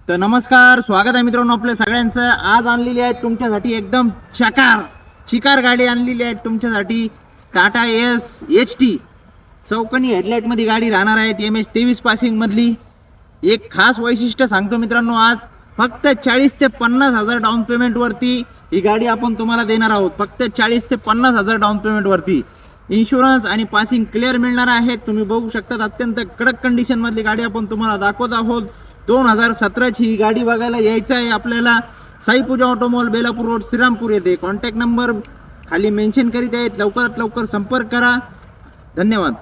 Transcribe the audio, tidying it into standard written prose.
तर नमस्कार, स्वागत आहे मित्रांनो आपल्या सगळ्यांचं। आज आणलेली आहे तुमच्यासाठी एकदम चिकार गाडी आणलेली आहे तुमच्यासाठी। टाटा HT चौकनी हेडलाईटमध्ये गाडी राहणार आहे। MS23 पासिंग मधली एक खास वैशिष्ट्य सांगतो मित्रांनो, आज फक्त 40 ते 50 हजार डाऊन पेमेंट वरती ही गाडी आपण तुम्हाला देणार आहोत। फक्त 40 ते 50 हजार डाऊन पेमेंट वरती इन्शुरन्स आणि पासिंग क्लिअर मिळणार आहे। तुम्ही बघू शकता अत्यंत कडक कंडिशन मधली गाडी आपण तुम्हाला दाखवत आहोत। 2017ची ही गाडी बघायला यायचं आहे आपल्याला। साई पूजा ऑटोमॉल, बेलापूर रोड, श्रीरामपूर येथे। कॉन्टॅक्ट नंबर खाली मेन्शन करीत आहेत, लवकरात लवकर संपर्क करा। धन्यवाद।